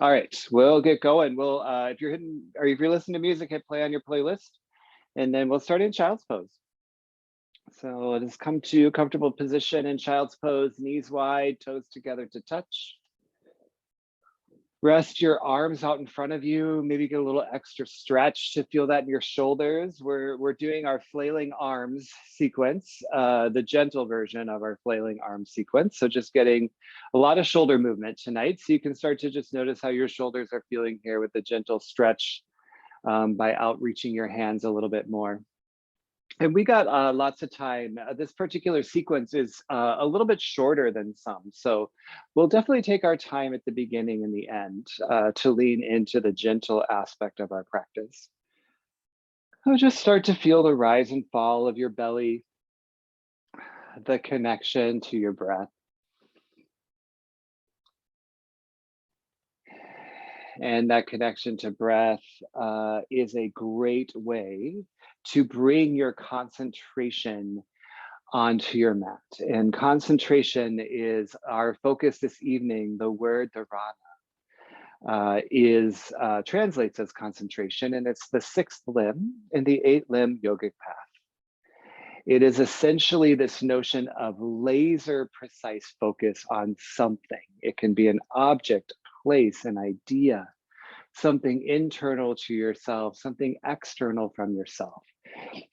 All right, we'll get going. We'll, if you're hitting, or if you're listening to music, hit play on your playlist, and then we'll start in child's pose. So just come to a comfortable position in child's pose, knees wide, toes together to touch. Rest your arms out in front of you, maybe get a little extra stretch to feel that in your shoulders. We're doing our flailing arms sequence, the gentle version of our flailing arms sequence. So just getting a lot of shoulder movement tonight. So you can start to just notice how your shoulders are feeling here with the gentle stretch by outreaching your hands a little bit more. And we got lots of time. This particular sequence is a little bit shorter than some. So we'll definitely take our time at the beginning and the end to lean into the gentle aspect of our practice. So just start to feel the rise and fall of your belly, the connection to your breath. And that connection to breath is a great way to bring your concentration onto your mat. And concentration is our focus this evening. The word dharana translates as concentration, and it's the 6th limb in the 8-limb yogic path. It is essentially this notion of laser precise focus on something. It can be an object, place, an idea, something internal to yourself, something external from yourself.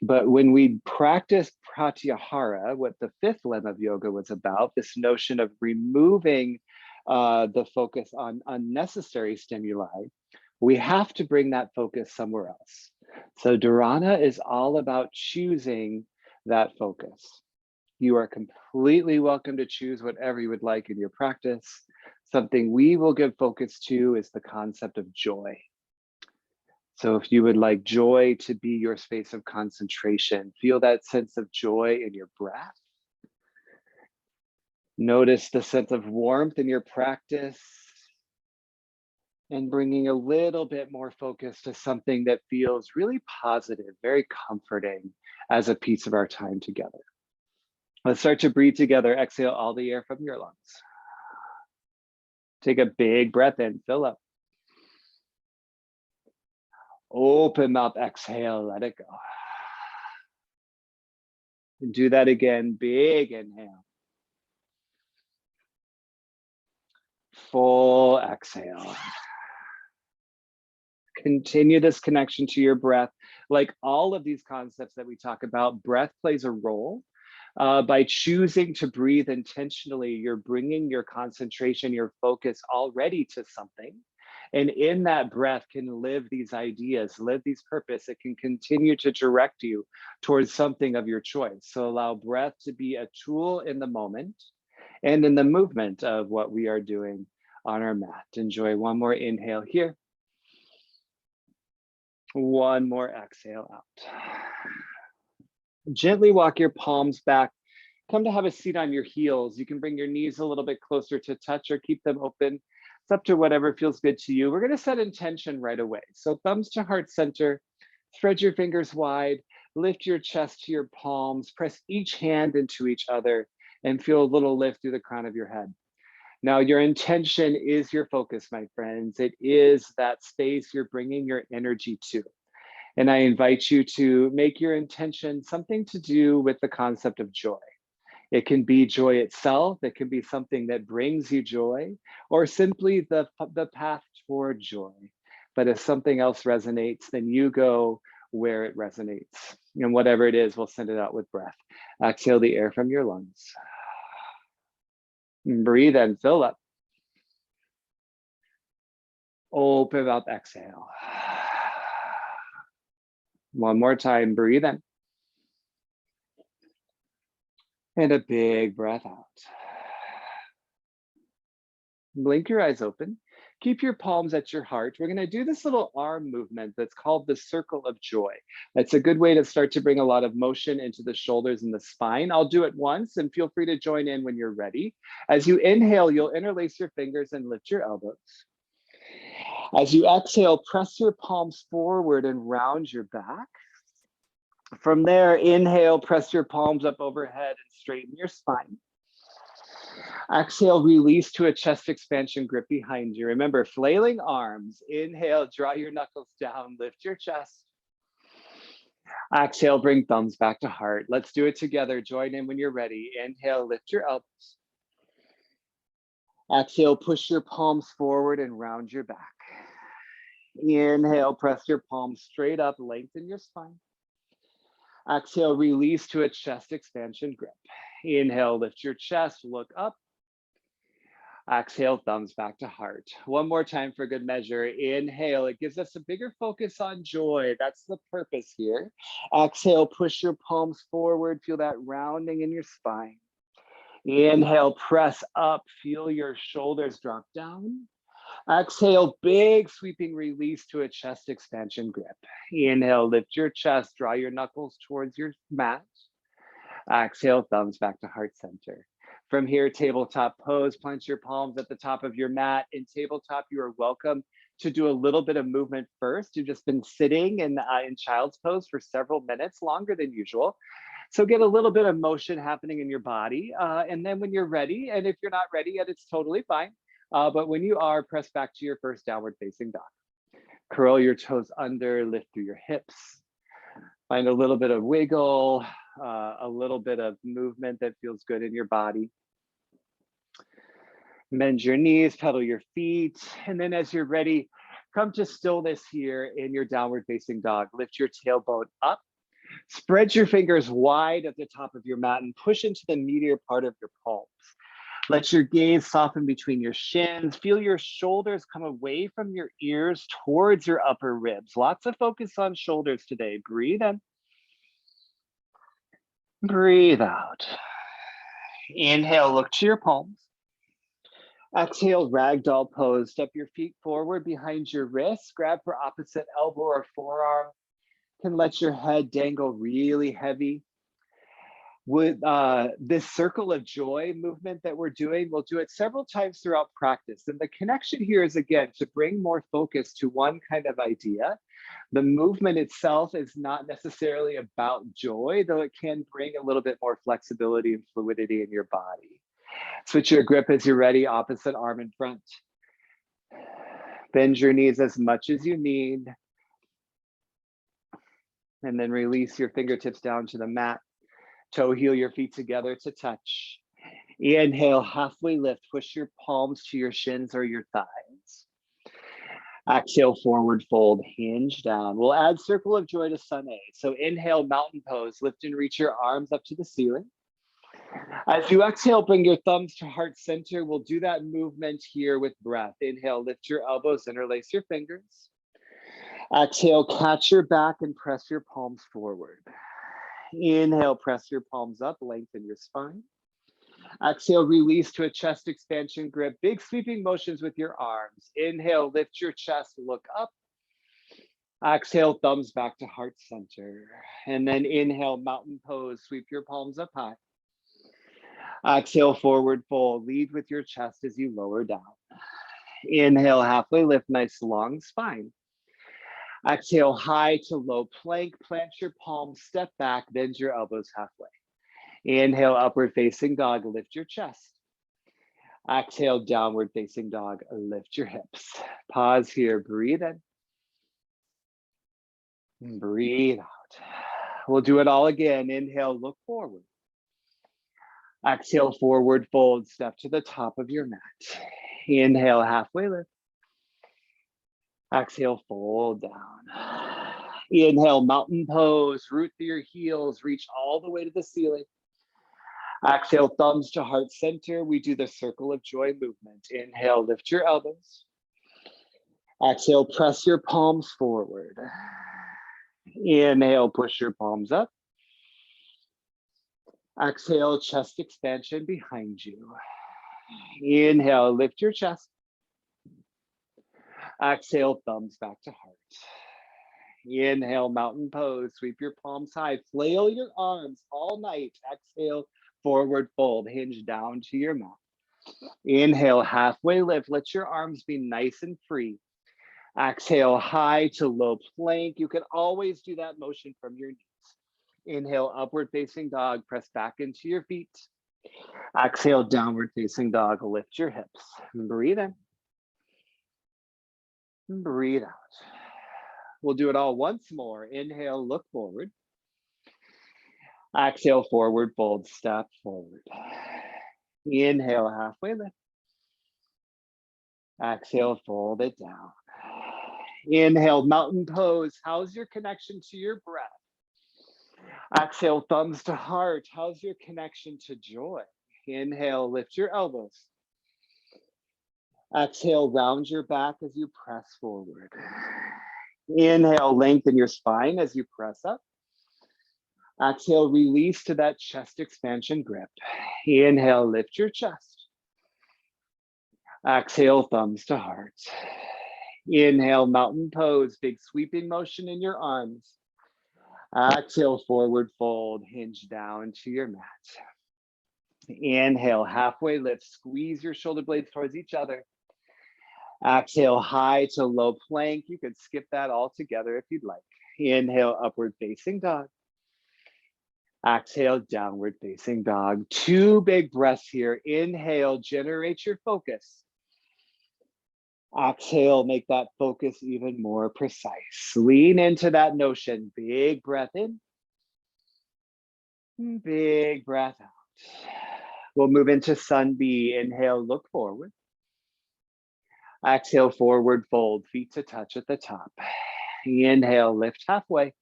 But when we practice pratyahara, what the 5th limb of yoga was about, this notion of removing the focus on unnecessary stimuli, we have to bring that focus somewhere else. So dharana is all about choosing that focus. You are completely welcome to choose whatever you would like in your practice. Something we will give focus to is the concept of joy. So if you would like joy to be your space of concentration, feel that sense of joy in your breath. Notice the sense of warmth in your practice and bringing a little bit more focus to something that feels really positive, very comforting as a piece of our time together. Let's start to breathe together. Exhale all the air from your lungs. Take a big breath in, fill up. Open up, exhale, let it go. And do that again, big inhale. Full exhale. Continue this connection to your breath. Like all of these concepts that we talk about, breath plays a role. By choosing to breathe intentionally, you're bringing your concentration, your focus already to something. And in that breath can live these ideas, live these purpose. It can continue to direct you towards something of your choice. So allow breath to be a tool in the moment and in the movement of what we are doing on our mat. Enjoy one more inhale here. One more exhale out. Gently walk your palms back. Come to have a seat on your heels. You can bring your knees a little bit closer to touch or keep them open. It's up to whatever feels good to you. We're going to set intention right away. So thumbs to heart center, spread your fingers wide, lift your chest to your palms, press each hand into each other, and feel a little lift through the crown of your head. Now, your intention is your focus, my friends. It is that space you're bringing your energy to. And I invite you to make your intention something to do with the concept of joy. It can be joy itself. It can be something that brings you joy, or simply the path toward joy. But if something else resonates, then you go where it resonates. And whatever it is, we'll send it out with breath. Exhale the air from your lungs. Breathe and fill up. Open up, exhale. One more time, breathe in. And a big breath out. Blink your eyes open. Keep your palms at your heart. We're going to do this little arm movement that's called the circle of joy. That's a good way to start to bring a lot of motion into the shoulders and the spine. I'll do it once and feel free to join in when you're ready. As you inhale, you'll interlace your fingers and lift your elbows. As you exhale, press your palms forward and round your back. From there, inhale, press your palms up overhead and straighten your spine. Exhale, release to a chest expansion grip behind you. Remember, flailing arms. Inhale, draw your knuckles down, lift your chest. Exhale, bring thumbs back to heart. Let's do it together. Join in when you're ready. Inhale, lift your elbows. Exhale, push your palms forward and round your back. Inhale, press your palms straight up, lengthen your spine. Exhale, release to a chest expansion grip. Inhale, lift your chest, look up. Exhale, thumbs back to heart. One more time for good measure. Inhale, it gives us a bigger focus on joy. That's the purpose here. Exhale, push your palms forward. Feel that rounding in your spine. Inhale, press up. Feel your shoulders drop down. Exhale, big sweeping release to a chest expansion grip. Inhale, lift your chest, draw your knuckles towards your mat. Exhale, thumbs back to heart center. From here, tabletop pose, plant your palms at the top of your mat. In tabletop, you are welcome to do a little bit of movement first. You've just been sitting in child's pose for several minutes, longer than usual. So get a little bit of motion happening in your body. And then when you're ready, and if you're not ready yet, it's totally fine. But when you are, press back to your first downward facing dog. Curl your toes under, lift through your hips. Find a little bit of wiggle, a little bit of movement that feels good in your body. Bend your knees, pedal your feet. And then as you're ready, come to stillness here in your downward facing dog. Lift your tailbone up. Spread your fingers wide at the top of your mat and push into the meatier part of your palms. Let your gaze soften between your shins. Feel your shoulders come away from your ears towards your upper ribs. Lots of focus on shoulders today. Breathe in. Breathe out. Inhale, look to your palms. Exhale, ragdoll pose. Step your feet forward behind your wrists. Grab for opposite elbow or forearm. Can let your head dangle really heavy. With this circle of joy movement that we're doing, we'll do it several times throughout practice. And the connection here is, again, to bring more focus to one kind of idea. The movement itself is not necessarily about joy, though it can bring a little bit more flexibility and fluidity in your body. Switch your grip as you're ready, opposite arm in front. Bend your knees as much as you need. And then release your fingertips down to the mat. Toe heel your feet together to touch. Inhale, halfway lift. Push your palms to your shins or your thighs. Exhale, forward fold, hinge down. We'll add circle of joy to sun A. So inhale, mountain pose. Lift and reach your arms up to the ceiling. As you exhale, bring your thumbs to heart center. We'll do that movement here with breath. Inhale, lift your elbows, interlace your fingers. Exhale, catch your back and press your palms forward. Inhale, press your palms up, lengthen your spine. Exhale, release to a chest expansion grip. Big sweeping motions with your arms. Inhale, lift your chest, look up. Exhale, thumbs back to heart center. And then inhale, mountain pose. Sweep your palms up high. Exhale, forward fold. Lead with your chest as you lower down. Inhale, halfway lift, nice long spine. Exhale, high to low plank. Plant your palms, step back, bend your elbows halfway. Inhale, upward facing dog, lift your chest. Exhale, downward facing dog, lift your hips. Pause here, breathe in. Breathe out. We'll do it all again. Inhale, look forward. Exhale, forward fold, step to the top of your mat. Inhale, halfway lift. Exhale, fold down. Inhale, mountain pose, root through your heels, reach all the way to the ceiling. Exhale, thumbs to heart center. We do the circle of joy movement. Inhale, lift your elbows. Exhale, press your palms forward. Inhale, push your palms up. Exhale, chest expansion behind you. Inhale, lift your chest. Exhale, thumbs back to heart. Inhale, mountain pose. Sweep your palms high. Flail your arms all night. Exhale, forward fold. Hinge down to your mat. Inhale, halfway lift. Let your arms be nice and free. Exhale, high to low plank. You can always do that motion from your knees. Inhale, upward facing dog. Press back into your feet. Exhale, downward facing dog. Lift your hips. Breathe in. Breathe out. We'll do it all once more. Inhale, look forward. Exhale, forward fold, step forward. Inhale, halfway lift. Exhale, fold it down. Inhale, mountain pose. How's your connection to your breath? Exhale, thumbs to heart. How's your connection to joy? Inhale, lift your elbows. Exhale, round your back as you press forward. Inhale, lengthen your spine as you press up. Exhale, release to that chest expansion grip. Inhale, lift your chest. Exhale, thumbs to heart. Inhale, mountain pose, big sweeping motion in your arms. Exhale, forward fold, hinge down to your mat. Inhale, halfway lift, squeeze your shoulder blades towards each other. Exhale, high to low plank. You could skip that altogether if you'd like. Inhale, upward facing dog. Exhale, downward facing dog. 2 big breaths here. Inhale, generate your focus. Exhale, make that focus even more precise. Lean into that notion. Big breath in. Big breath out. We'll move into sun B. Inhale, look forward. Exhale, forward fold, feet to touch at the top. Inhale, lift halfway.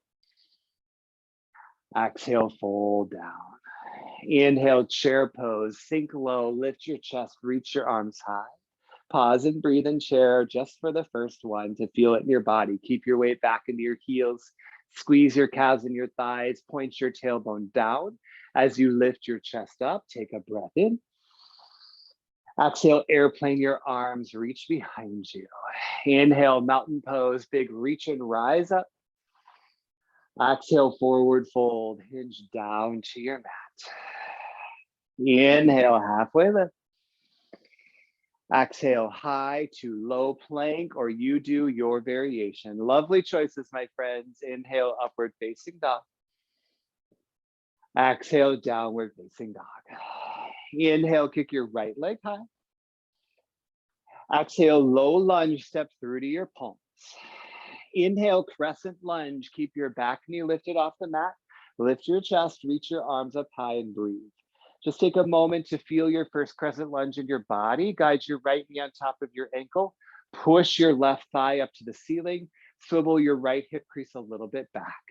Exhale, fold down. Inhale, chair pose, sink low, lift your chest, reach your arms high. Pause and breathe in chair just for the first one to feel it in your body. Keep your weight back into your heels. Squeeze your calves and your thighs, point your tailbone down. As you lift your chest up, take a breath in. Exhale, airplane your arms, reach behind you. Inhale, mountain pose, big reach and rise up. Exhale, forward fold, hinge down to your mat. Inhale, halfway lift. Exhale, high to low plank, or you do your variation. Lovely choices, my friends. Inhale, upward facing dog. Exhale, downward facing dog. Inhale, kick your right leg high. Exhale, low lunge, step through to your palms. Inhale, crescent lunge. Keep your back knee lifted off the mat. Lift your chest, reach your arms up high and breathe. Just take a moment to feel your first crescent lunge in your body. Guide your right knee on top of your ankle. Push your left thigh up to the ceiling. Swivel your right hip crease a little bit back.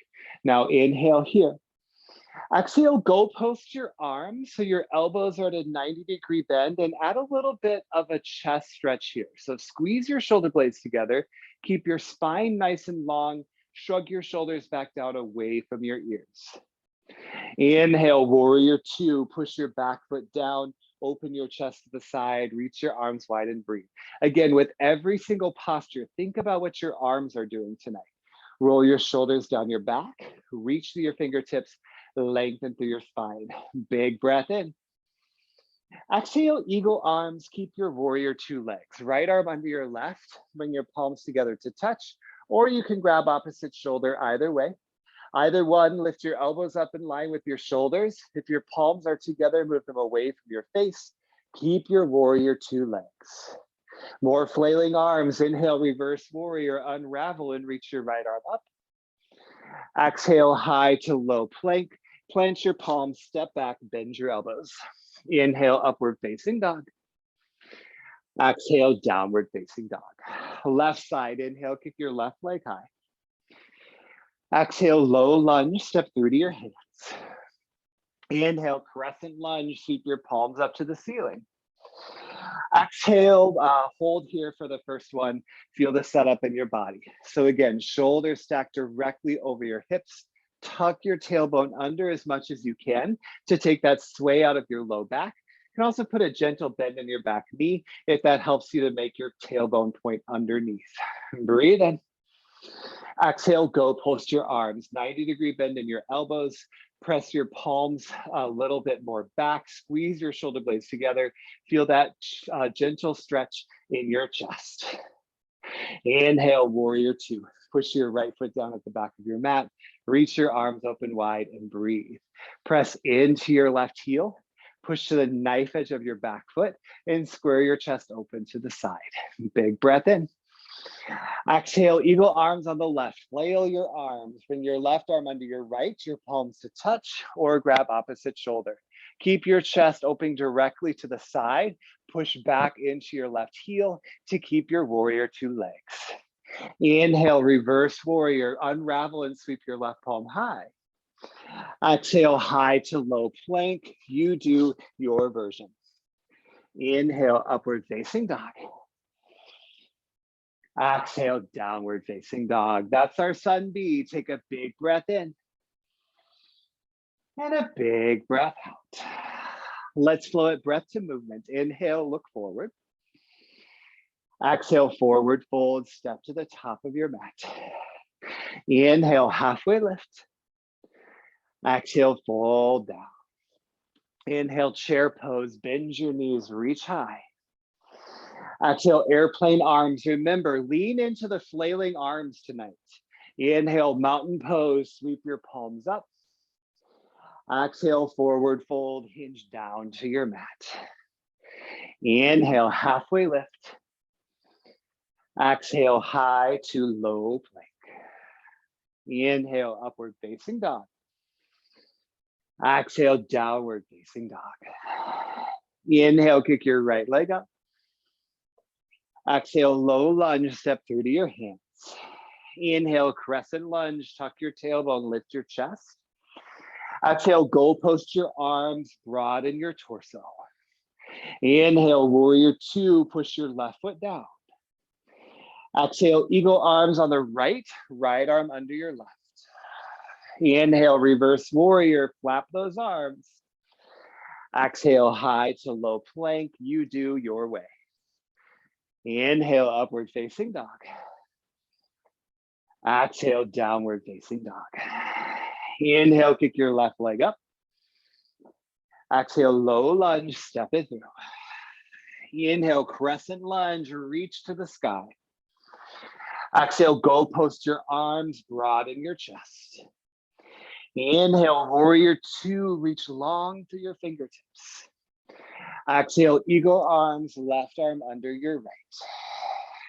Now inhale here. Exhale, go post your arms so your elbows are at a 90-degree bend and add a little bit of a chest stretch here. So squeeze your shoulder blades together. Keep your spine nice and long. Shrug your shoulders back down away from your ears. Inhale, warrior 2, push your back foot down, open your chest to the side, reach your arms wide and breathe. Again, with every single posture, think about what your arms are doing tonight. Roll your shoulders down your back, reach through your fingertips, lengthen through your spine. Big breath in. Exhale, eagle arms, keep your warrior 2 legs. Right arm under your left, bring your palms together to touch, or you can grab opposite shoulder either way. Either one, lift your elbows up in line with your shoulders. If your palms are together, move them away from your face. Keep your warrior 2 legs. More flailing arms. Inhale, reverse warrior, unravel and reach your right arm up. Exhale, high to low plank. Plant your palms, step back, bend your elbows. Inhale, upward facing dog. Exhale, downward facing dog. Left side, inhale, kick your left leg high. Exhale, low lunge, step through to your hands. Inhale, crescent lunge, sweep your palms up to the ceiling. Exhale, hold here for the first one. Feel the setup in your body. So again, shoulders stacked directly over your hips. Tuck your tailbone under as much as you can to take that sway out of your low back. You can also put a gentle bend in your back knee if that helps you to make your tailbone point underneath. Breathe in. Exhale, go post your arms, 90-degree bend in your elbows. Press your palms a little bit more back. Squeeze your shoulder blades together. Feel that gentle stretch in your chest. Inhale, warrior 2. Push your right foot down at the back of your mat. Reach your arms open wide and breathe. Press into your left heel. Push to the knife edge of your back foot and square your chest open to the side. Big breath in. Exhale, eagle arms on the left. Flail your arms. Bring your left arm under your right, your palms to touch, or grab opposite shoulder. Keep your chest open directly to the side. Push back into your left heel to keep your warrior two legs. Inhale, reverse warrior. Unravel and sweep your left palm high. Exhale, high to low plank. You do your version. Inhale, upward facing dog. Exhale, downward facing dog. That's our sun B. Take a big breath in and a big breath out. Let's flow it breath to movement. Inhale, look forward. Exhale, forward fold, step to the top of your mat. Inhale, halfway lift. Exhale, fold down. Inhale, chair pose, bend your knees, reach high. Exhale, airplane arms. Remember, lean into the flailing arms tonight. Inhale, mountain pose, sweep your palms up. Exhale, forward fold, hinge down to your mat. Inhale, halfway lift. Exhale, high to low plank. Inhale, upward facing dog. Exhale, downward facing dog. Inhale, kick your right leg up. Exhale, low lunge, step through to your hands. Inhale, crescent lunge, tuck your tailbone, lift your chest. Exhale, goal post your arms, broaden your torso. Inhale, warrior two, push your left foot down. Exhale, eagle arms on the right, right arm under your left. Inhale, reverse warrior, flap those arms. Exhale, high to low plank, you do your way. Inhale, upward facing dog. Exhale, downward facing dog. Inhale, kick your left leg up. Exhale, low lunge, step it through. Inhale, crescent lunge, reach to the sky. Exhale, goal post your arms, broaden your chest. Inhale, warrior two, reach long through your fingertips. Exhale, eagle arms, left arm under your right.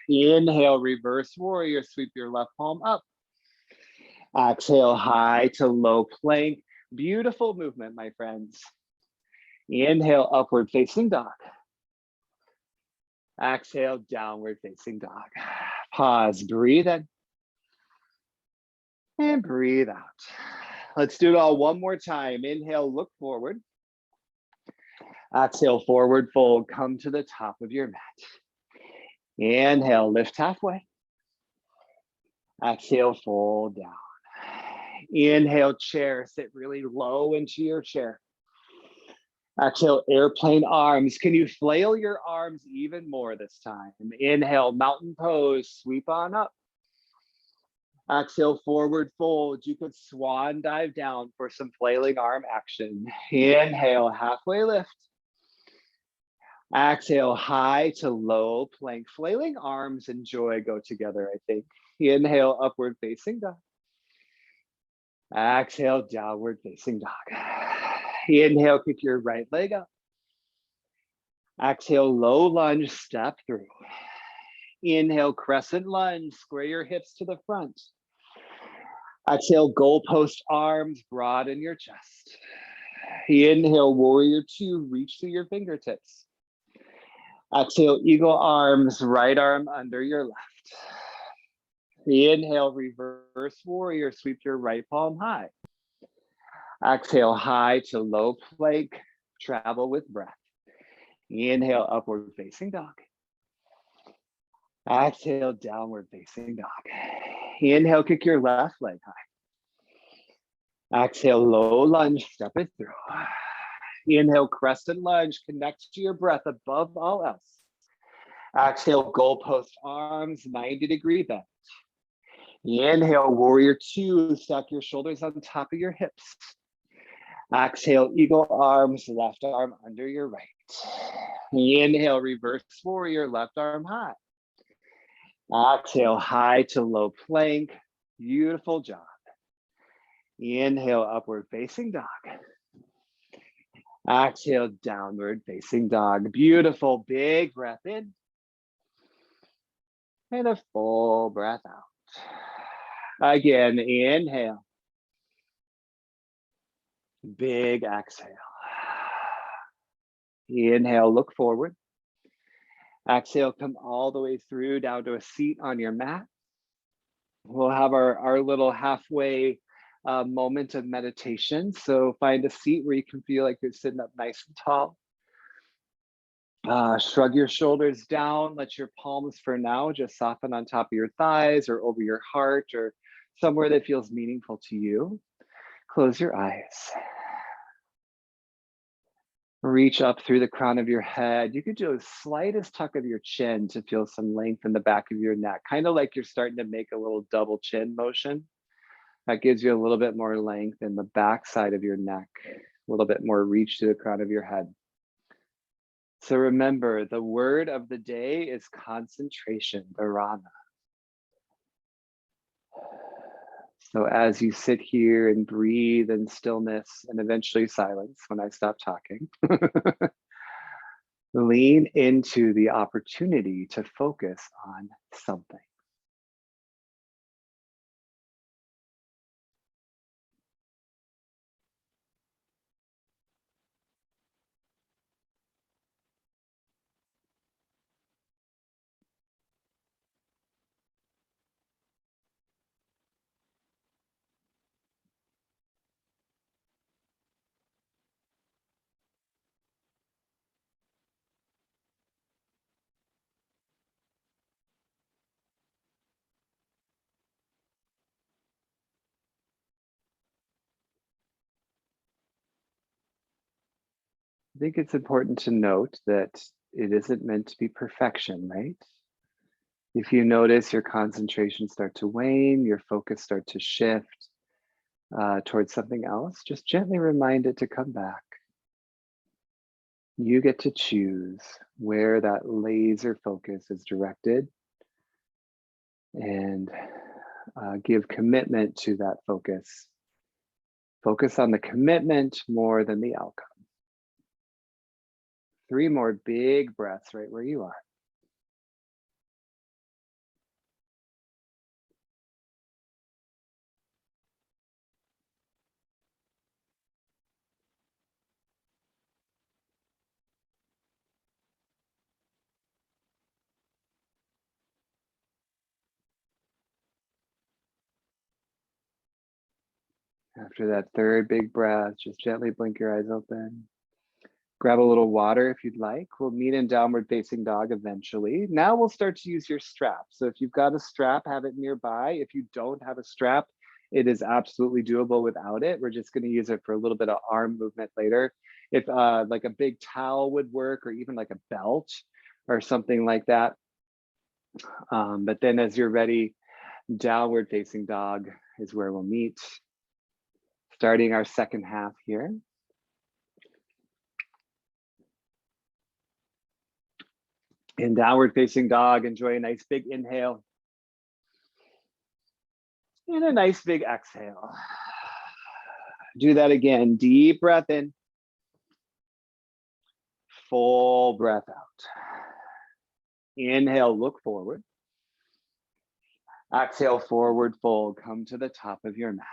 Inhale, reverse warrior, sweep your left palm up. Exhale, high to low plank. Beautiful movement, my friends. Inhale, upward facing dog. Exhale, downward facing dog. Pause, breathe in. And breathe out. Let's do it all one more time. Inhale, look forward. Exhale, forward fold, come to the top of your mat. Inhale, lift halfway. Exhale, fold down. Inhale, chair, sit really low into your chair. Exhale, airplane arms. Can you flail your arms even more this time? Inhale, mountain pose, sweep on up. Exhale, forward fold. You could swan dive down for some flailing arm action. Inhale, halfway lift. Exhale, high to low plank. Flailing arms and joy go together, I think. Inhale, upward facing dog. Exhale, downward facing dog. Inhale, kick your right leg up. Exhale, low lunge, step through. Inhale, crescent lunge, square your hips to the front. Exhale, goal post arms, broaden your chest. Inhale, warrior two, reach through your fingertips. Exhale, eagle arms, right arm under your left. Inhale, reverse warrior, sweep your right palm high. Exhale, high to low plank, travel with breath. Inhale, upward facing dog. Exhale, downward facing dog. Inhale, kick your left leg high. Exhale, low lunge, step it through. Inhale, crescent lunge, connect to your breath above all else. Exhale, goal post arms, 90-degree bend. Inhale, warrior two, stack your shoulders on top of your hips. Exhale, eagle arms, left arm under your right. Inhale, reverse warrior, left arm high. Exhale, high to low plank. Beautiful job. Inhale, upward facing dog. Exhale, downward facing dog. Beautiful, big breath in. And a full breath out. Again, inhale. Big exhale. Inhale, look forward. Exhale, come all the way through down to a seat on your mat. We'll have our little halfway moment of meditation. So find a seat where you can feel like you're sitting up nice and tall. Shrug your shoulders down. Let your palms for now just soften on top of your thighs or over your heart or somewhere that feels meaningful to you. Close your eyes. Reach up through the crown of your head. You could do a slightest tuck of your chin to feel some length in the back of your neck, kind of like you're starting to make a little double chin motion. That gives you a little bit more length in the back side of your neck, a little bit more reach to the crown of your head. So remember, the word of the day is concentration, dharana. So as you sit here and breathe in stillness and eventually silence when I stop talking, lean into the opportunity to focus on something. I think it's important to note that it isn't meant to be perfection, right? If you notice your concentration start to wane, your focus start to shift towards something else, just gently remind it to come back. You get to choose where that laser focus is directed and give commitment to that focus. Focus on the commitment more than the outcome. 3 more big breaths right where you are. After that 3rd big breath, just gently blink your eyes open. Grab a little water if you'd like. We'll meet in downward facing dog eventually. Now we'll start to use your strap. So if you've got a strap, have it nearby. If you don't have a strap, it is absolutely doable without it. We're just going to use it for a little bit of arm movement later. If like a big towel would work, or even like a belt or something like that. But then as you're ready, downward facing dog is where we'll meet. Starting our 2nd half here. In downward facing dog, enjoy a nice big inhale. And a nice big exhale. Do that again. Deep breath in. Full breath out. Inhale, look forward. Exhale, forward fold. Come to the top of your mat.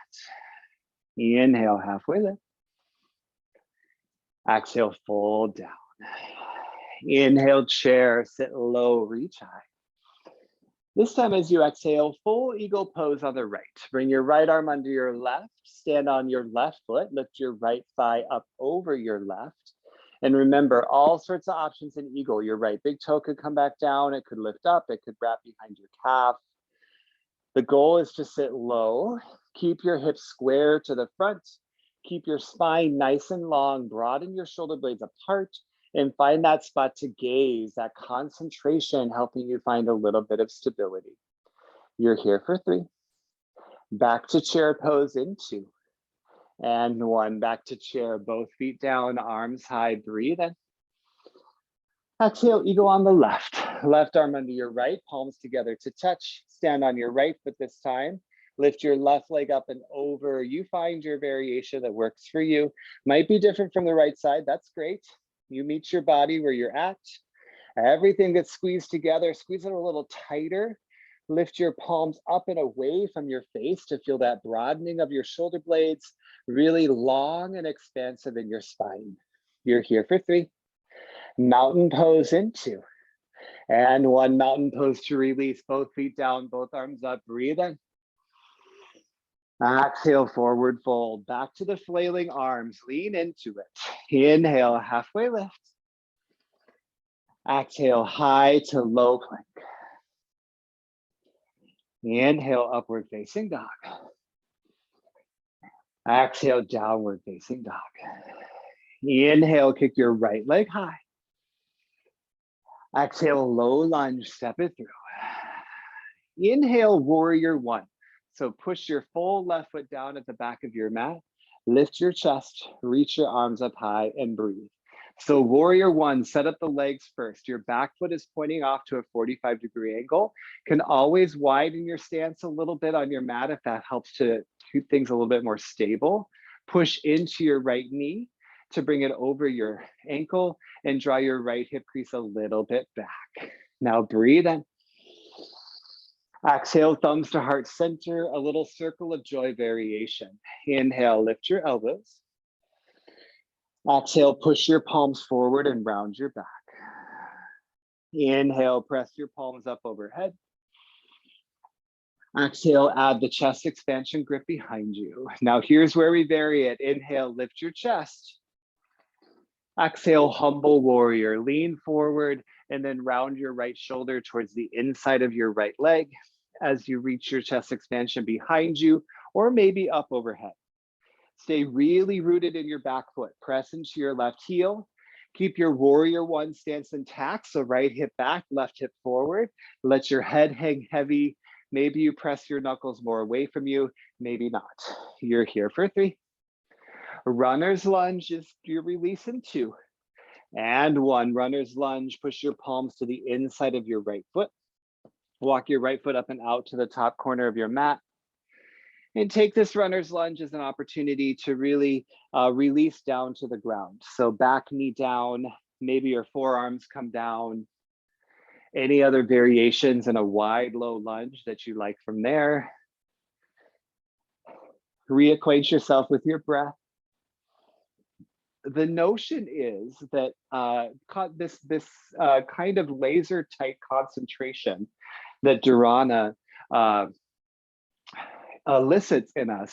Inhale, halfway lift. Exhale, fold down. Inhale, chair, sit low, reach high. This time as you exhale, full eagle pose on the right. Bring your right arm under your left, stand on your left foot, lift your right thigh up over your left. And remember, all sorts of options in eagle. Your right big toe could come back down, it could lift up, it could wrap behind your calf. The goal is to sit low, keep your hips square to the front, keep your spine nice and long, broaden your shoulder blades apart, and find that spot to gaze, that concentration, helping you find a little bit of stability. You're here for 3. Back to chair pose in 2. And 1, back to chair, both feet down, arms high, breathe in. Exhale, eagle on the left. Left arm under your right, palms together to touch. Stand on your right foot this time. Lift your left leg up and over. You find your variation that works for you. Might be different from the right side. That's great. You meet your body where you're at. Everything gets squeezed together. Squeeze it a little tighter. Lift your palms up and away from your face to feel that broadening of your shoulder blades, really long and expansive in your spine. You're here for 3. Mountain pose in 2. And 1 mountain pose to release. Both feet down, both arms up. Breathe in. Exhale, forward fold. Back to the flailing arms. Lean into it. Inhale, halfway lift. Exhale, high to low plank. Inhale, upward facing dog. Exhale, downward facing dog. Inhale, kick your right leg high. Exhale, low lunge, step it through. Inhale, warrior 1. So push your full left foot down at the back of your mat. Lift your chest, reach your arms up high and breathe. So warrior 1, set up the legs first. Your back foot is pointing off to a 45-degree angle. Can always widen your stance a little bit on your mat if that helps to keep things a little bit more stable. Push into your right knee to bring it over your ankle and draw your right hip crease a little bit back. Now breathe in. Exhale, thumbs to heart center, a little circle of joy variation. Inhale, lift your elbows. Exhale, push your palms forward and round your back. Inhale, press your palms up overhead. Exhale, add the chest expansion grip behind you. Now here's where we vary it. Inhale, lift your chest. Exhale, humble warrior. Lean forward and then round your right shoulder towards the inside of your right leg as you reach your chest expansion behind you or maybe up overhead. Stay really rooted in your back foot. Press into your left heel. Keep your warrior 1 stance intact. So right hip back, left hip forward. Let your head hang heavy. Maybe you press your knuckles more away from you, maybe not. You're here for 3. Runner's lunge is your release in 2. And 1, runner's lunge. Push your palms to the inside of your right foot. Walk your right foot up and out to the top corner of your mat. And take this runner's lunge as an opportunity to really release down to the ground. So back knee down, maybe your forearms come down. Any other variations in a wide low lunge that you like from there. Reacquaint yourself with your breath. The notion is that this kind of laser tight concentration that Dharana elicits in us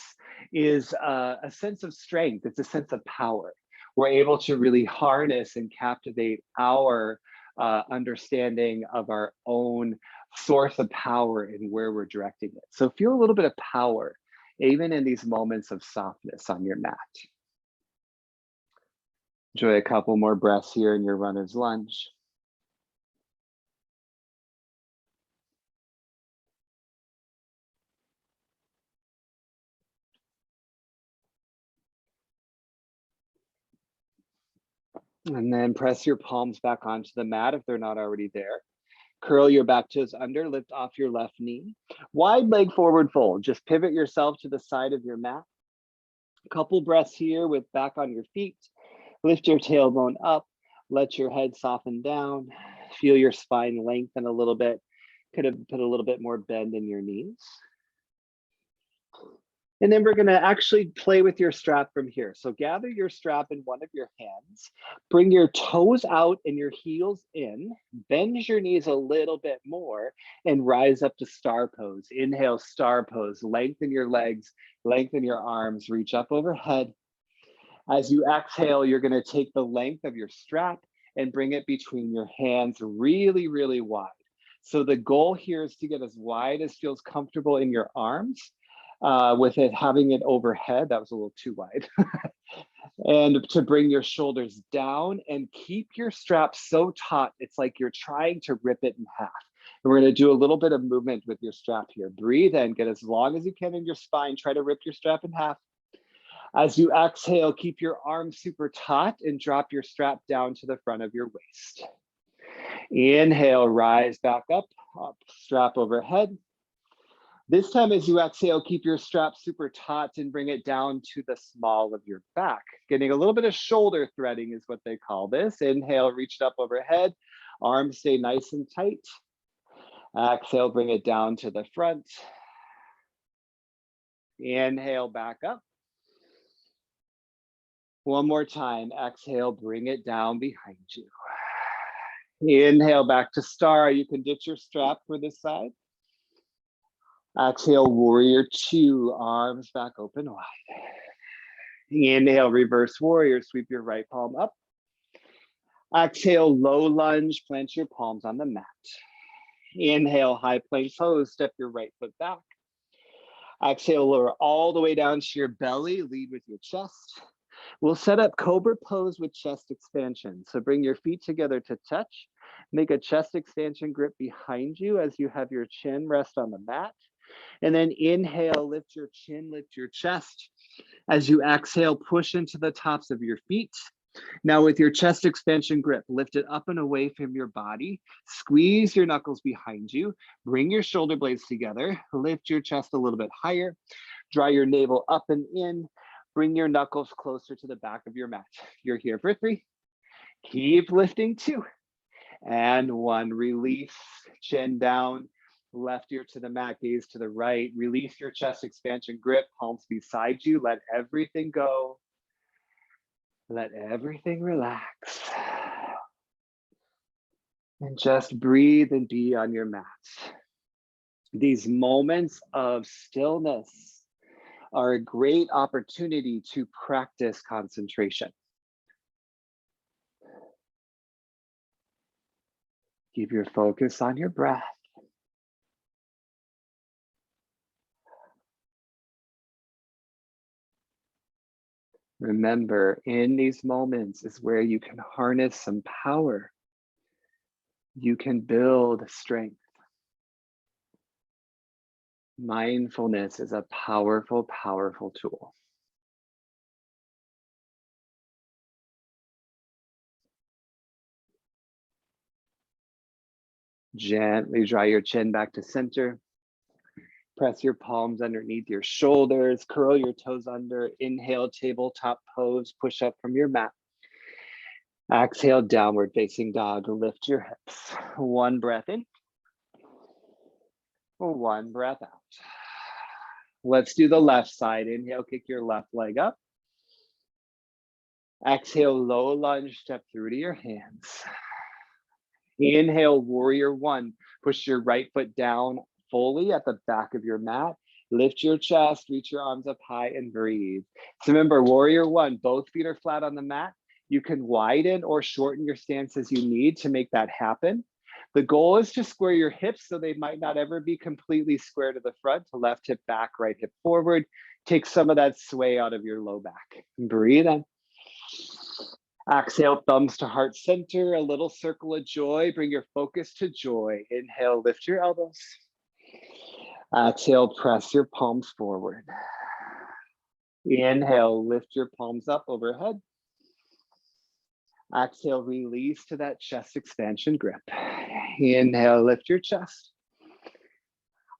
is a sense of strength. It's a sense of power. We're able to really harness and captivate our understanding of our own source of power and where we're directing it. So feel a little bit of power, even in these moments of softness on your mat. Enjoy a couple more breaths here in your runner's lunge. And then press your palms back onto the mat if they're not already there. Curl your back toes under, lift off your left knee. Wide leg forward fold. Just pivot yourself to the side of your mat. A couple breaths here with back on your feet. Lift your tailbone up. Let your head soften down. Feel your spine lengthen a little bit. Could have put a little bit more bend in your knees. And then we're going to actually play with your strap from here. So gather your strap in one of your hands, bring your toes out and your heels in, bend your knees a little bit more and rise up to star pose. Inhale, star pose, lengthen your legs, lengthen your arms, reach up overhead. As you exhale, you're going to take the length of your strap and bring it between your hands really, really wide. So the goal here is to get as wide as feels comfortable in your arms. With it having it overhead, that was a little too wide. And to bring your shoulders down and keep your strap so taut, it's like you're trying to rip it in half. And we're going to do a little bit of movement with your strap here. Breathe in, get as long as you can in your spine. Try to rip your strap in half. As you exhale, keep your arms super taut and drop your strap down to the front of your waist. Inhale, rise back up, strap overhead. This time as you exhale, keep your strap super taut and bring it down to the small of your back. Getting a little bit of shoulder threading is what they call this. Inhale, reach it up overhead. Arms stay nice and tight. Exhale, bring it down to the front. Inhale, back up. One more time. Exhale, bring it down behind you. Inhale, back to star. You can ditch your strap for this side. Exhale, warrior two, arms back open wide. Inhale, reverse warrior, sweep your right palm up. Exhale, low lunge, plant your palms on the mat. Inhale, high plank pose, step your right foot back. Exhale, lower all the way down to your belly, lead with your chest. We'll set up Cobra pose with chest expansion. So bring your feet together to touch. Make a chest expansion grip behind you as you have your chin rest on the mat. And then inhale, lift your chin, lift your chest. As you exhale, push into the tops of your feet. Now with your chest expansion grip, lift it up and away from your body. Squeeze your knuckles behind you. Bring your shoulder blades together. Lift your chest a little bit higher. Draw your navel up and in. Bring your knuckles closer to the back of your mat. You're here for 3. Keep lifting 2. And 1. Release, chin down. Left ear to the mat, gaze to the right. Release your chest expansion grip, palms beside you. Let everything go. Let everything relax. And just breathe and be on your mat. These moments of stillness are a great opportunity to practice concentration. Keep your focus on your breath. Remember, in these moments is where you can harness some power. You can build strength. Mindfulness is a powerful, powerful tool. Gently draw your chin back to center. Press your palms underneath your shoulders, curl your toes under, inhale, tabletop pose, push up from your mat. Exhale, downward facing dog, lift your hips. 1 breath in, 1 breath out. Let's do the left side. Inhale, kick your left leg up. Exhale, low lunge, step through to your hands. Inhale, warrior 1. Push your right foot down fully at the back of your mat. Lift your chest, reach your arms up high and breathe. So remember, warrior 1, both feet are flat on the mat. You can widen or shorten your stance as you need to make that happen. The goal is to square your hips so they might not ever be completely square to the front, to left hip back, right hip forward. Take some of that sway out of your low back. Breathe in. Exhale, thumbs to heart center, a little circle of joy. Bring your focus to joy. Inhale, lift your elbows. Exhale, press your palms forward. Inhale, lift your palms up overhead. Exhale, release to that chest expansion grip. Inhale, lift your chest.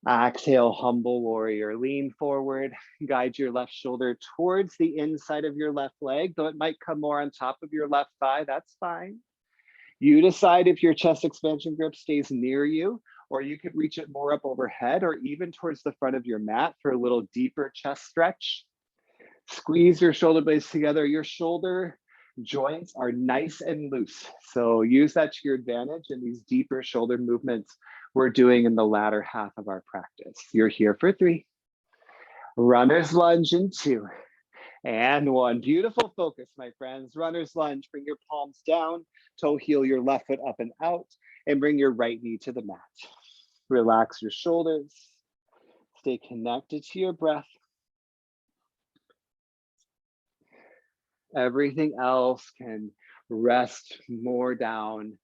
Exhale, humble warrior. Lean forward, guide your left shoulder towards the inside of your left leg, though it might come more on top of your left thigh, that's fine. You decide if your chest expansion grip stays near you, or you could reach it more up overhead or even towards the front of your mat for a little deeper chest stretch. Squeeze your shoulder blades together. Your shoulder joints are nice and loose. So use that to your advantage in these deeper shoulder movements we're doing in the latter half of our practice. You're here for 3. Runner's lunge in 2. And 1. Beautiful focus, my friends. Runner's lunge. Bring your palms down, toe heel your left foot up and out, and bring your right knee to the mat. Relax your shoulders. Stay connected to your breath. Everything else can rest more down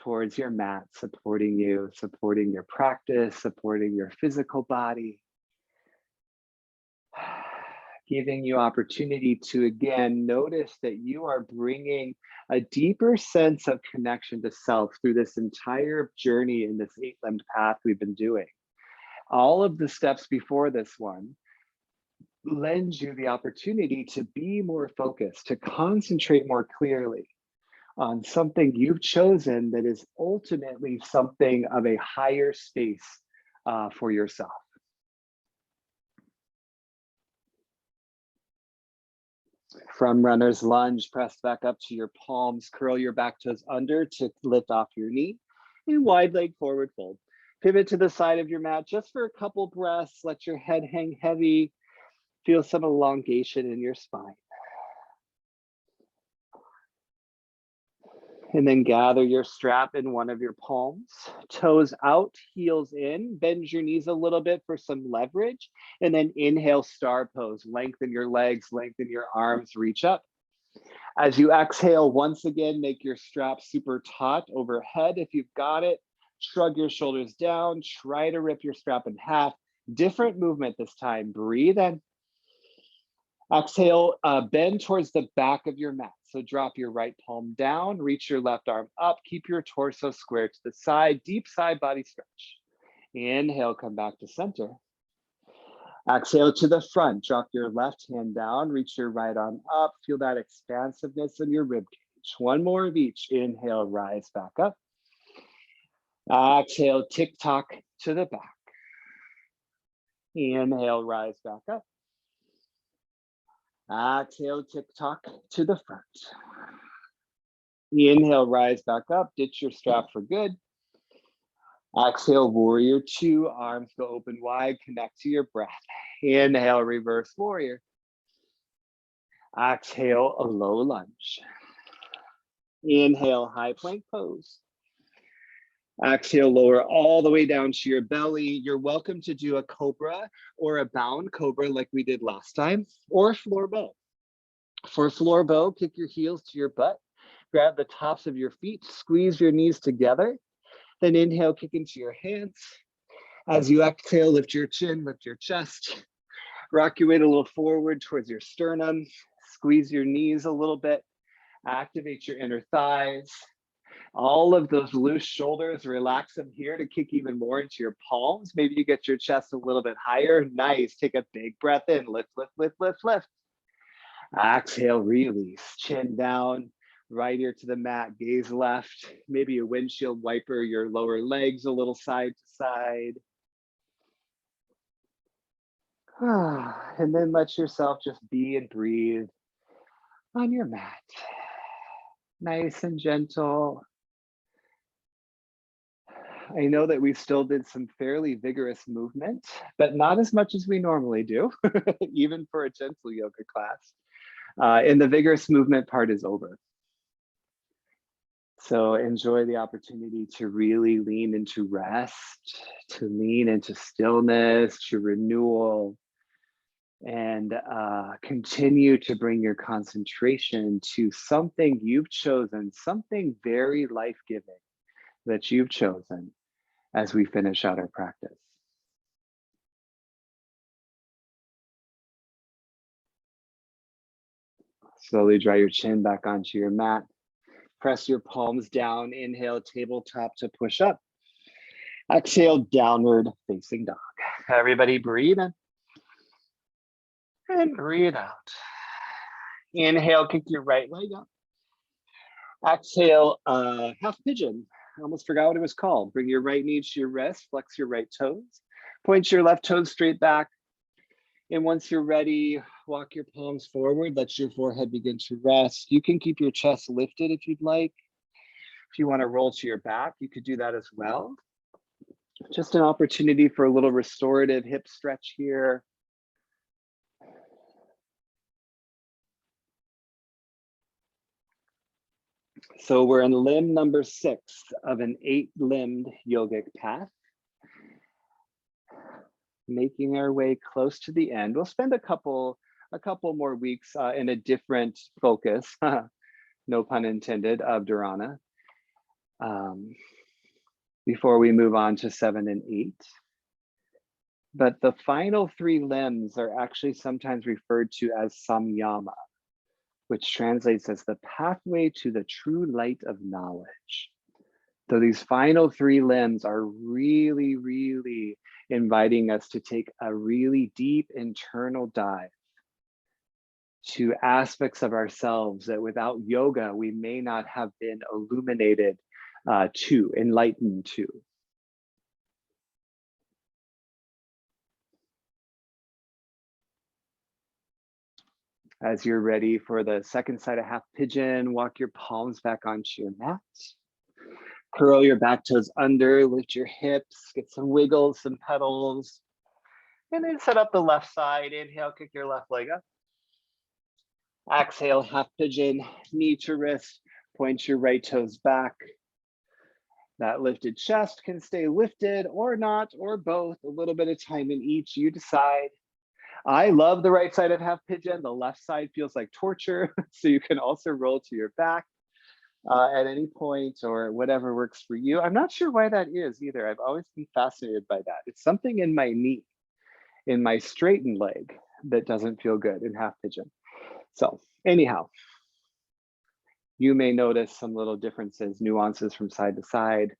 towards your mat, supporting you, supporting your practice, supporting your physical body. Giving you opportunity to, again, notice that you are bringing a deeper sense of connection to self through this entire journey in this 8-limbed path we've been doing. All of the steps before this one lend you the opportunity to be more focused, to concentrate more clearly on something you've chosen that is ultimately something of a higher space for yourself. From runner's lunge, press back up to your palms, curl your back toes under to lift off your knee, and wide leg forward fold. Pivot to the side of your mat just for a couple breaths. Let your head hang heavy. Feel some elongation in your spine. And then gather your strap in one of your palms, toes out, heels in, bend your knees a little bit for some leverage, and then inhale, star pose. Lengthen your legs, lengthen your arms, reach up. As you exhale, once again, make your strap super taut overhead if you've got it. Shrug your shoulders down, try to rip your strap in half. Different movement this time, breathe in. Exhale, bend towards the back of your mat. So drop your right palm down, reach your left arm up, keep your torso square to the side, deep side body stretch. Inhale, come back to center. Exhale to the front, drop your left hand down, reach your right arm up, feel that expansiveness in your rib cage. One more of each. Inhale, rise back up. Exhale, tick-tock to the back. Inhale, rise back up. Exhale, tick-tock to the front. Inhale, rise back up, ditch your strap for good. Exhale, warrior two, arms go open wide, connect to your breath. Inhale, reverse warrior. Exhale, a low lunge. Inhale, high plank pose. Exhale, lower all the way down to your belly. You're welcome to do a cobra or a bound cobra like we did last time, or floor bow. For floor bow, kick your heels to your butt, grab the tops of your feet, squeeze your knees together, then inhale, kick into your hands. As you exhale, lift your chin, lift your chest, rock your weight a little forward towards your sternum, squeeze your knees a little bit, activate your inner thighs. All of those loose shoulders, relax them here to kick even more into your palms. Maybe you get your chest a little bit higher. Nice. Take a big breath in. Lift, lift, lift, lift, lift. Exhale, release. Chin down, right ear to the mat, gaze left. Maybe a windshield wiper your lower legs a little side to side. And then let yourself just be and breathe on your mat. Nice and gentle. I know that we still did some fairly vigorous movement, but not as much as we normally do, even for a gentle yoga class. And the vigorous movement part is over. So enjoy the opportunity to really lean into rest, to lean into stillness, to renewal, and continue to bring your concentration to something you've chosen, something very life-giving that you've chosen as we finish out our practice. Slowly draw your chin back onto your mat. Press your palms down. Inhale, tabletop to push up. Exhale, downward facing dog. Everybody breathe in. And breathe out. Inhale, kick your right leg up. Exhale, half pigeon. I almost forgot what it was called. Bring your right knee to your wrist, flex your right toes. Point your left toes straight back. And once you're ready, walk your palms forward. Let your forehead begin to rest. You can keep your chest lifted if you'd like. If you want to roll to your back, you could do that as well. Just an opportunity for a little restorative hip stretch here. So we're in limb number 6 of an 8-limbed yogic path. Making our way close to the end. We'll spend a couple more weeks in a different focus, no pun intended, of Dharana, before we move on to 7 and 8. But the final 3 limbs are actually sometimes referred to as samyama, which translates as the pathway to the true light of knowledge. So these final 3 limbs are really, really inviting us to take a really deep internal dive to aspects of ourselves that without yoga, we may not have been illuminated to, enlightened to. As you're ready for the second side of half pigeon, walk your palms back onto your mat. Curl your back toes under, lift your hips, get some wiggles, some pedals. And then set up the left side. Inhale, kick your left leg up. Exhale, half pigeon, knee to wrist, point your right toes back. That lifted chest can stay lifted or not, or both, a little bit of time in each, you decide. I love the right side of half pigeon. The left side feels like torture. So you can also roll to your back at any point or whatever works for you. I'm not sure why that is either. I've always been fascinated by that. It's something in my knee, in my straightened leg, that doesn't feel good in half pigeon. So anyhow, you may notice some little differences, nuances from side to side,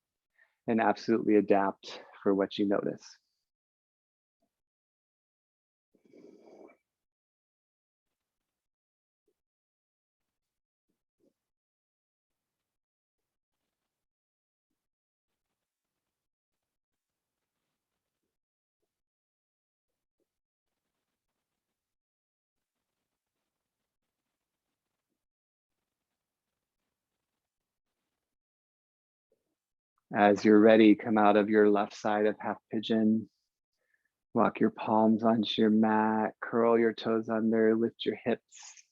and absolutely adapt for what you notice. As you're ready, come out of your left side of half pigeon. Walk your palms onto your mat, curl your toes under, lift your hips,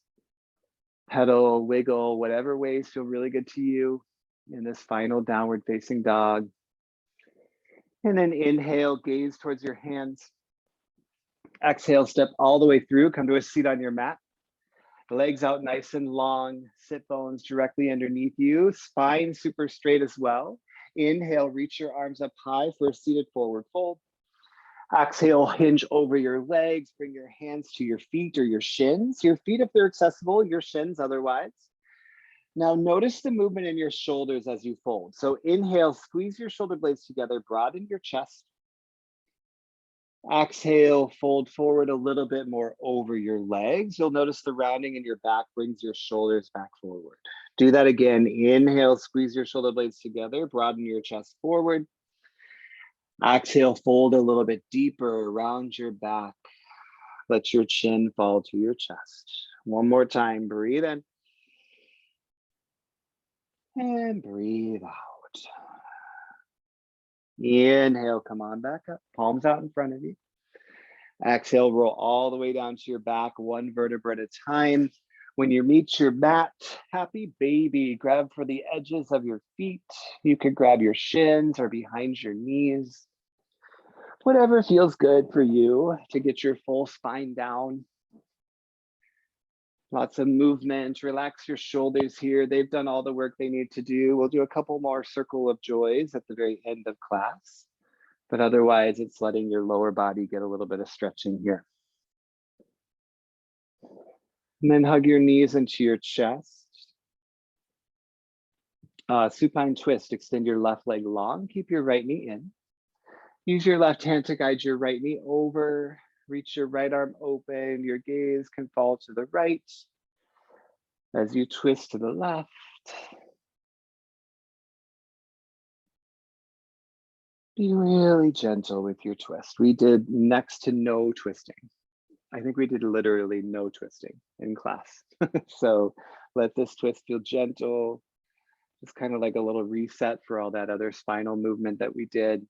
pedal, wiggle, whatever ways feel really good to you in this final downward facing dog. And then inhale, gaze towards your hands. Exhale, step all the way through, come to a seat on your mat. Legs out nice and long, sit bones directly underneath you, spine super straight as well. Inhale, reach your arms up high for a seated forward fold. Exhale, hinge over your legs, bring your hands to your feet or your shins. Your feet if they're accessible, your shins otherwise. Now notice the movement in your shoulders as you fold. So inhale, squeeze your shoulder blades together, broaden your chest. Exhale, fold forward a little bit more over your legs. You'll notice the rounding in your back brings your shoulders back forward. Do that again. Inhale, squeeze your shoulder blades together, broaden your chest forward. Exhale, fold a little bit deeper around your back. Let your chin fall to your chest. One more time, breathe in. And breathe out. Inhale, come on back up, palms out in front of you. Exhale, roll all the way down to your back, one vertebra at a time. When you reach your mat, happy baby, grab for the edges of your feet. You could grab your shins or behind your knees. Whatever feels good for you to get your full spine down. Lots of movement, relax your shoulders here. They've done all the work they need to do. We'll do a couple more circle of joys at the very end of class, but otherwise it's letting your lower body get a little bit of stretching here. And then hug your knees into your chest. Supine twist, extend your left leg long, keep your right knee in. Use your left hand to guide your right knee over, reach your right arm open, your gaze can fall to the right as you twist to the left. Be really gentle with your twist. We did next to no twisting. I think we did literally no twisting in class. So let this twist feel gentle. It's kind of like a little reset for all that other spinal movement that we did.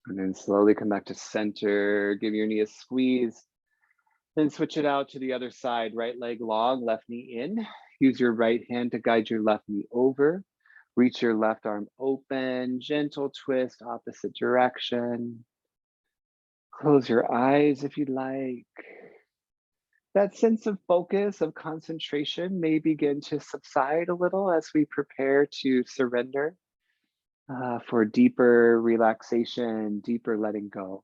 And then slowly come back to center, give your knee a squeeze. Then switch it out to the other side, right leg long, left knee in. Use your right hand to guide your left knee over. Reach your left arm open, gentle twist, opposite direction. Close your eyes if you'd like. That sense of focus, of concentration may begin to subside a little as we prepare to surrender for deeper relaxation, deeper letting go.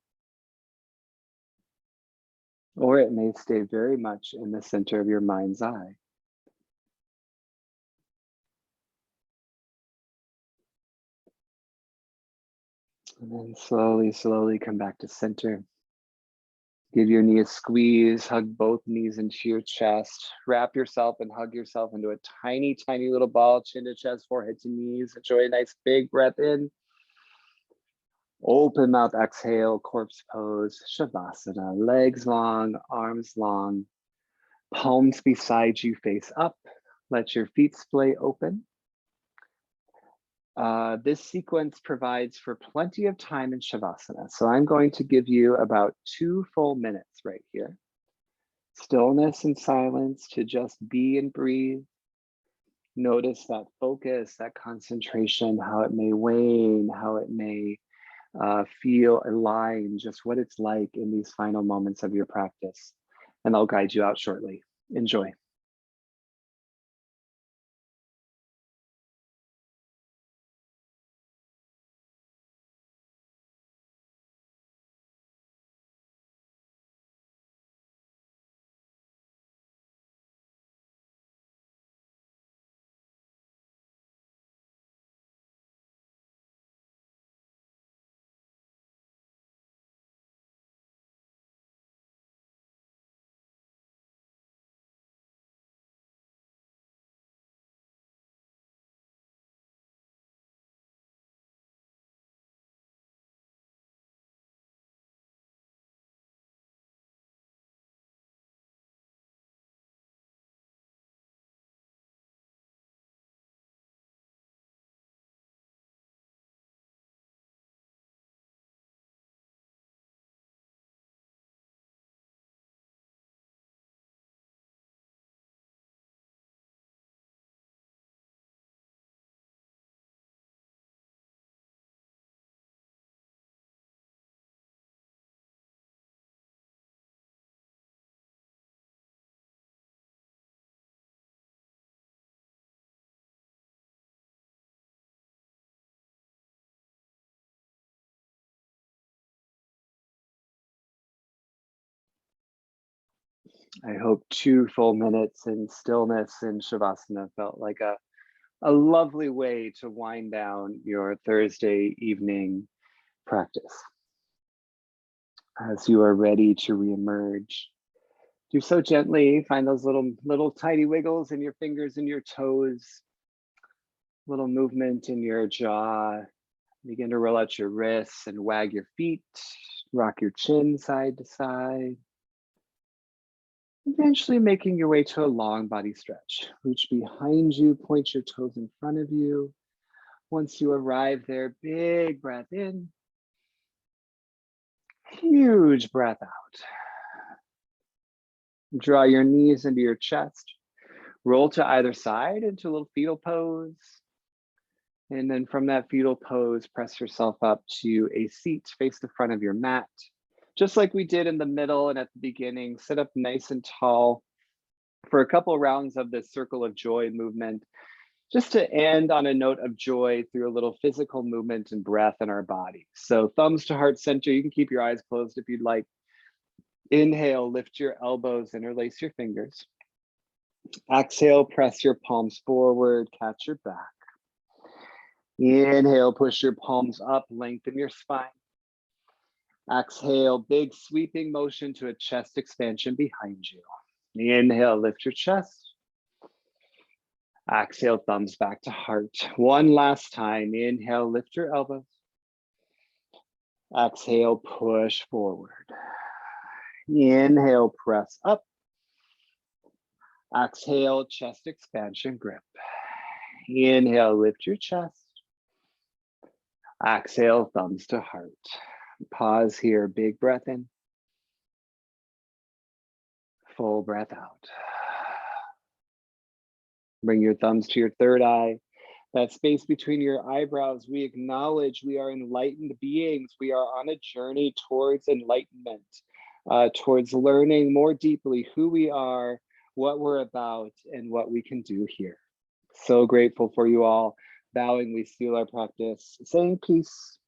Or it may stay very much in the center of your mind's eye. And then slowly, slowly come back to center. Give your knee a squeeze, hug both knees into your chest, wrap yourself and hug yourself into a tiny, tiny little ball, chin to chest, forehead to knees. Enjoy a nice big breath in. Open mouth, exhale, corpse pose, Shavasana. Legs long, arms long, palms beside you, face up. Let your feet splay open. This sequence provides for plenty of time in Shavasana. So I'm going to give you about 2 full minutes right here. Stillness and silence to just be and breathe. Notice that focus, that concentration, how it may wane, how it may feel aligned, just what it's like in these final moments of your practice. And I'll guide you out shortly. Enjoy. I hope 2 full minutes in stillness in Shavasana felt like a lovely way to wind down your Thursday evening practice. As you are ready to reemerge, do so gently. Find those little tiny wiggles in your fingers and your toes, little movement in your jaw. Begin to roll out your wrists and wag your feet, rock your chin side to side. Eventually making your way to a long body stretch. Reach behind you, point your toes in front of you. Once you arrive there, big breath in, huge breath out. Draw your knees into your chest. Roll to either side into a little fetal pose. And then from that fetal pose, press yourself up to a seat, face the front of your mat. Just like we did in the middle and at the beginning, sit up nice and tall for a couple rounds of this circle of joy movement, just to end on a note of joy through a little physical movement and breath in our body. So thumbs to heart center, you can keep your eyes closed if you'd like. Inhale, lift your elbows, interlace your fingers. Exhale, press your palms forward, catch your back. Inhale, push your palms up, lengthen your spine. Exhale, big sweeping motion to a chest expansion behind you. Inhale, lift your chest. Exhale, thumbs back to heart. One last time. Inhale, lift your elbows. Exhale, push forward. Inhale, press up. Exhale, chest expansion grip. Inhale, lift your chest. Exhale, thumbs to heart. Pause here, big breath in. Full breath out. Bring your thumbs to your third eye. That space between your eyebrows, we acknowledge we are enlightened beings. We are on a journey towards enlightenment, towards learning more deeply who we are, what we're about, and what we can do here. So grateful for you all. Bowing, we seal our practice, saying peace.